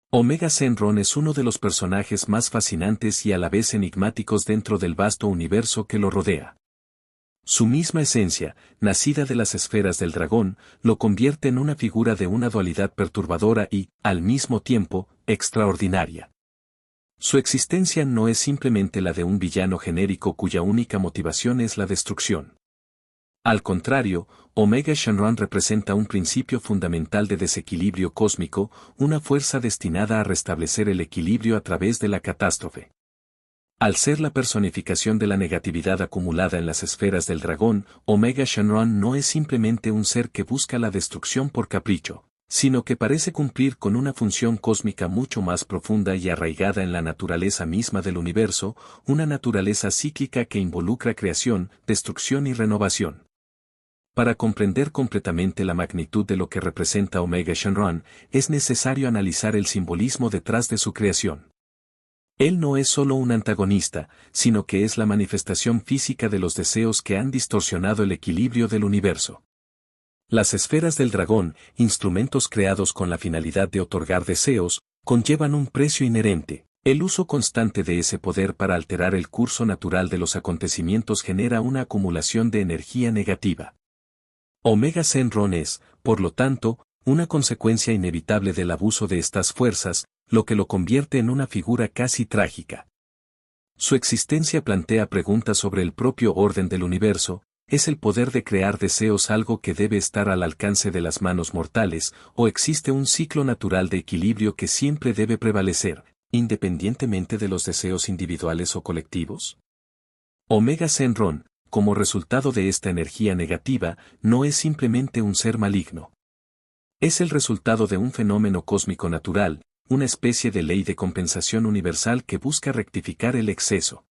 Omega Shenron es uno de los personajes más fascinantes y a la vez enigmáticos dentro del vasto universo que lo rodea. Su misma esencia, nacida de las esferas del dragón, lo convierte en una figura de una dualidad perturbadora y, al mismo tiempo, extraordinaria. Su existencia no es simplemente la de un villano genérico cuya única motivación es la destrucción. Al contrario, Omega Shenron representa un principio fundamental de desequilibrio cósmico, una fuerza destinada a restablecer el equilibrio a través de la catástrofe. Al ser la personificación de la negatividad acumulada en las esferas del dragón, Omega Shenron no es simplemente un ser que busca la destrucción por capricho, sino que parece cumplir con una función cósmica mucho más profunda y arraigada en la naturaleza misma del universo, una naturaleza cíclica que involucra creación, destrucción y renovación. Para comprender completamente la magnitud de lo que representa Omega Shenron, es necesario analizar el simbolismo detrás de su creación. Él no es solo un antagonista, sino que es la manifestación física de los deseos que han distorsionado el equilibrio del universo. Las esferas del dragón, instrumentos creados con la finalidad de otorgar deseos, conllevan un precio inherente. El uso constante de ese poder para alterar el curso natural de los acontecimientos genera una acumulación de energía negativa. Omega Shenron es, por lo tanto, una consecuencia inevitable del abuso de estas fuerzas, lo que lo convierte en una figura casi trágica. Su existencia plantea preguntas sobre el propio orden del universo. ¿Es el poder de crear deseos algo que debe estar al alcance de las manos mortales, o existe un ciclo natural de equilibrio que siempre debe prevalecer, independientemente de los deseos individuales o colectivos? Omega Shenron, como resultado de esta energía negativa, no es simplemente un ser maligno. Es el resultado de un fenómeno cósmico natural, una especie de ley de compensación universal que busca rectificar el exceso.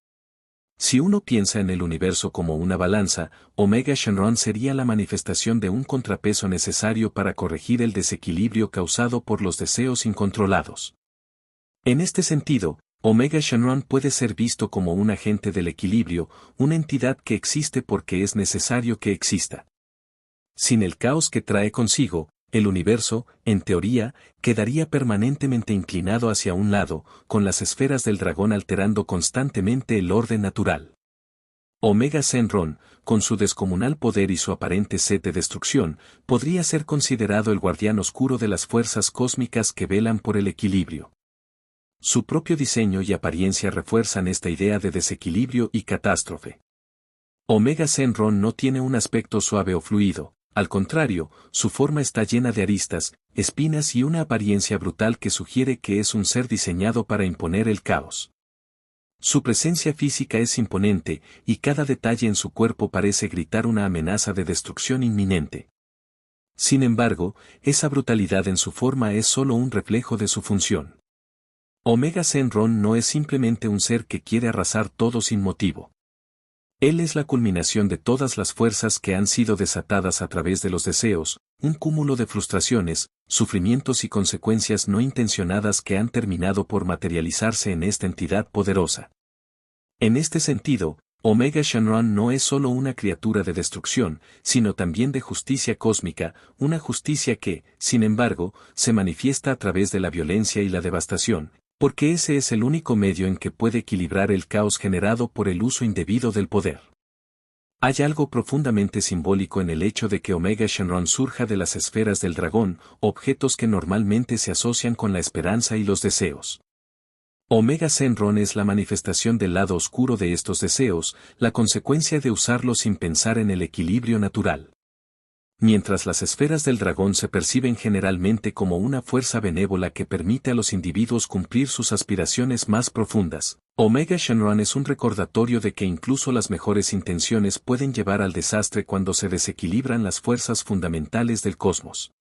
Si uno piensa en el universo como una balanza, Omega Shenron sería la manifestación de un contrapeso necesario para corregir el desequilibrio causado por los deseos incontrolados. En este sentido, Omega Shenron puede ser visto como un agente del equilibrio, una entidad que existe porque es necesario que exista. Sin el caos que trae consigo, el universo, en teoría, quedaría permanentemente inclinado hacia un lado, con las esferas del dragón alterando constantemente el orden natural. Omega Shenron, con su descomunal poder y su aparente sed de destrucción, podría ser considerado el guardián oscuro de las fuerzas cósmicas que velan por el equilibrio. Su propio diseño y apariencia refuerzan esta idea de desequilibrio y catástrofe. Omega Shenron no tiene un aspecto suave o fluido. Al contrario, su forma está llena de aristas, espinas y una apariencia brutal que sugiere que es un ser diseñado para imponer el caos. Su presencia física es imponente, y cada detalle en su cuerpo parece gritar una amenaza de destrucción inminente. Sin embargo, esa brutalidad en su forma es solo un reflejo de su función. Omega Shenron no es simplemente un ser que quiere arrasar todo sin motivo. Él es la culminación de todas las fuerzas que han sido desatadas a través de los deseos, un cúmulo de frustraciones, sufrimientos y consecuencias no intencionadas que han terminado por materializarse en esta entidad poderosa. En este sentido, Omega Shenron no es solo una criatura de destrucción, sino también de justicia cósmica, una justicia que, sin embargo, se manifiesta a través de la violencia y la devastación, porque ese es el único medio en que puede equilibrar el caos generado por el uso indebido del poder. Hay algo profundamente simbólico en el hecho de que Omega Shenron surja de las esferas del dragón, objetos que normalmente se asocian con la esperanza y los deseos. Omega Shenron es la manifestación del lado oscuro de estos deseos, la consecuencia de usarlos sin pensar en el equilibrio natural. Mientras las esferas del dragón se perciben generalmente como una fuerza benévola que permite a los individuos cumplir sus aspiraciones más profundas, Omega Shenron es un recordatorio de que incluso las mejores intenciones pueden llevar al desastre cuando se desequilibran las fuerzas fundamentales del cosmos.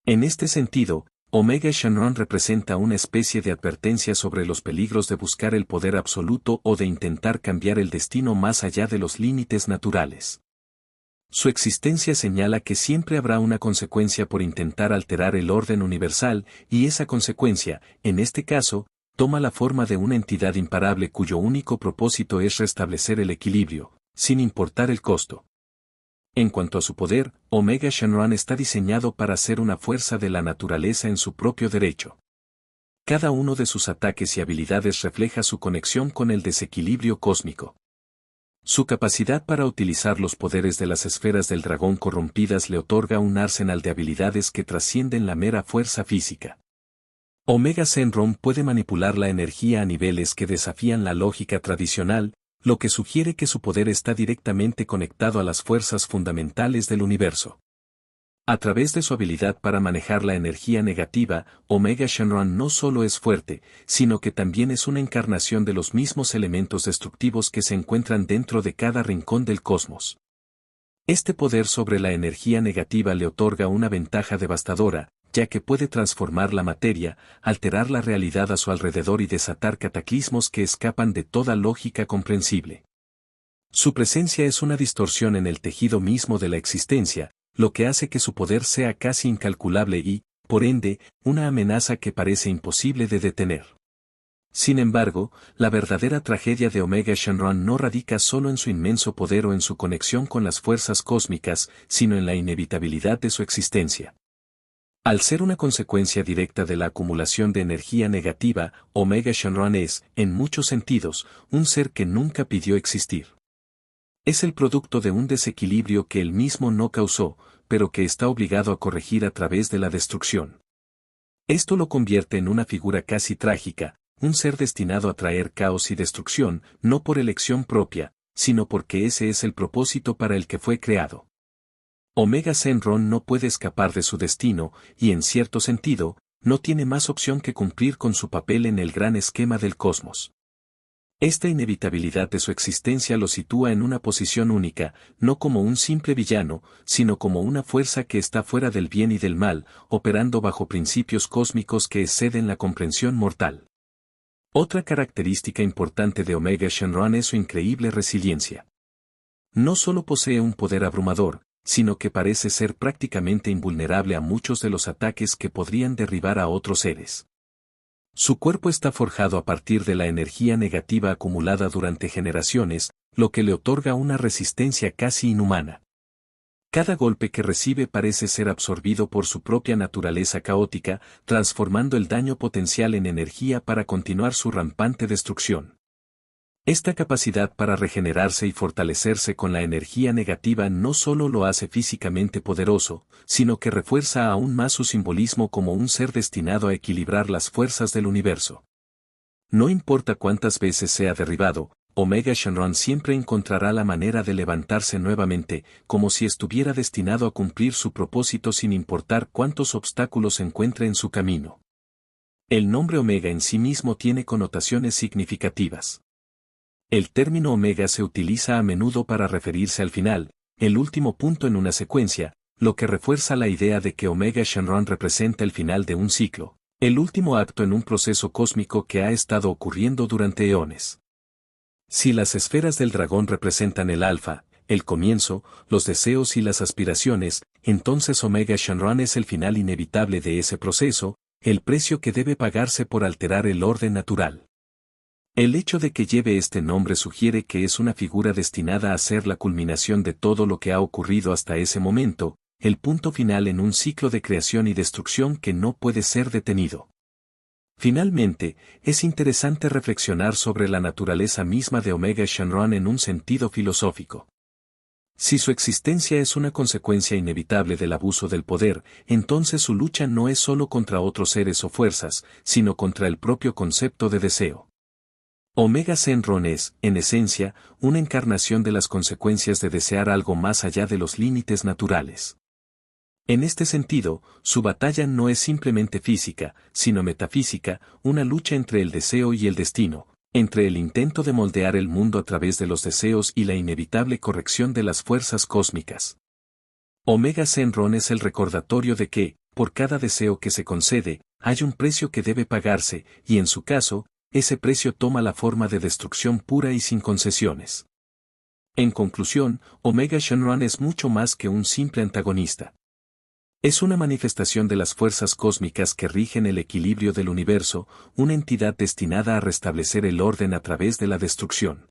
En este sentido, Omega Shenron representa una especie de advertencia sobre los peligros de buscar el poder absoluto o de intentar cambiar el destino más allá de los límites naturales. Su existencia señala que siempre habrá una consecuencia por intentar alterar el orden universal, y esa consecuencia, en este caso, toma la forma de una entidad imparable cuyo único propósito es restablecer el equilibrio, sin importar el costo. En cuanto a su poder, Omega Shenron está diseñado para ser una fuerza de la naturaleza en su propio derecho. Cada uno de sus ataques y habilidades refleja su conexión con el desequilibrio cósmico. Su capacidad para utilizar los poderes de las esferas del dragón corrompidas le otorga un arsenal de habilidades que trascienden la mera fuerza física. Omega Shenron puede manipular la energía a niveles que desafían la lógica tradicional, lo que sugiere que su poder está directamente conectado a las fuerzas fundamentales del universo. A través de su habilidad para manejar la energía negativa, Omega Shenron no solo es fuerte, sino que también es una encarnación de los mismos elementos destructivos que se encuentran dentro de cada rincón del cosmos. Este poder sobre la energía negativa le otorga una ventaja devastadora, ya que puede transformar la materia, alterar la realidad a su alrededor y desatar cataclismos que escapan de toda lógica comprensible. Su presencia es una distorsión en el tejido mismo de la existencia, lo que hace que su poder sea casi incalculable y, por ende, una amenaza que parece imposible de detener. Sin embargo, la verdadera tragedia de Omega Shenron no radica solo en su inmenso poder o en su conexión con las fuerzas cósmicas, sino en la inevitabilidad de su existencia. Al ser una consecuencia directa de la acumulación de energía negativa, Omega Shenron es, en muchos sentidos, un ser que nunca pidió existir. Es el producto de un desequilibrio que él mismo no causó, pero que está obligado a corregir a través de la destrucción. Esto lo convierte en una figura casi trágica, un ser destinado a traer caos y destrucción, no por elección propia, sino porque ese es el propósito para el que fue creado. Omega Shenron no puede escapar de su destino, y en cierto sentido, no tiene más opción que cumplir con su papel en el gran esquema del cosmos. Esta inevitabilidad de su existencia lo sitúa en una posición única, no como un simple villano, sino como una fuerza que está fuera del bien y del mal, operando bajo principios cósmicos que exceden la comprensión mortal. Otra característica importante de Omega Shenron es su increíble resiliencia. No solo posee un poder abrumador, sino que parece ser prácticamente invulnerable a muchos de los ataques que podrían derribar a otros seres. Su cuerpo está forjado a partir de la energía negativa acumulada durante generaciones, lo que le otorga una resistencia casi inhumana. Cada golpe que recibe parece ser absorbido por su propia naturaleza caótica, transformando el daño potencial en energía para continuar su rampante destrucción. Esta capacidad para regenerarse y fortalecerse con la energía negativa no solo lo hace físicamente poderoso, sino que refuerza aún más su simbolismo como un ser destinado a equilibrar las fuerzas del universo. No importa cuántas veces sea derribado, Omega Shenron siempre encontrará la manera de levantarse nuevamente, como si estuviera destinado a cumplir su propósito sin importar cuántos obstáculos se encuentre en su camino. El nombre Omega en sí mismo tiene connotaciones significativas. El término omega se utiliza a menudo para referirse al final, el último punto en una secuencia, lo que refuerza la idea de que Omega Shenron representa el final de un ciclo, el último acto en un proceso cósmico que ha estado ocurriendo durante eones. Si las esferas del dragón representan el alfa, el comienzo, los deseos y las aspiraciones, entonces Omega Shenron es el final inevitable de ese proceso, el precio que debe pagarse por alterar el orden natural. El hecho de que lleve este nombre sugiere que es una figura destinada a ser la culminación de todo lo que ha ocurrido hasta ese momento, el punto final en un ciclo de creación y destrucción que no puede ser detenido. Finalmente, es interesante reflexionar sobre la naturaleza misma de Omega Shenron en un sentido filosófico. Si su existencia es una consecuencia inevitable del abuso del poder, entonces su lucha no es solo contra otros seres o fuerzas, sino contra el propio concepto de deseo. Omega Shenron es, en esencia, una encarnación de las consecuencias de desear algo más allá de los límites naturales. En este sentido, su batalla no es simplemente física, sino metafísica, una lucha entre el deseo y el destino, entre el intento de moldear el mundo a través de los deseos y la inevitable corrección de las fuerzas cósmicas. Omega Shenron es el recordatorio de que, por cada deseo que se concede, hay un precio que debe pagarse, y en su caso, ese precio toma la forma de destrucción pura y sin concesiones. En conclusión, Omega Shenron es mucho más que un simple antagonista. Es una manifestación de las fuerzas cósmicas que rigen el equilibrio del universo, una entidad destinada a restablecer el orden a través de la destrucción.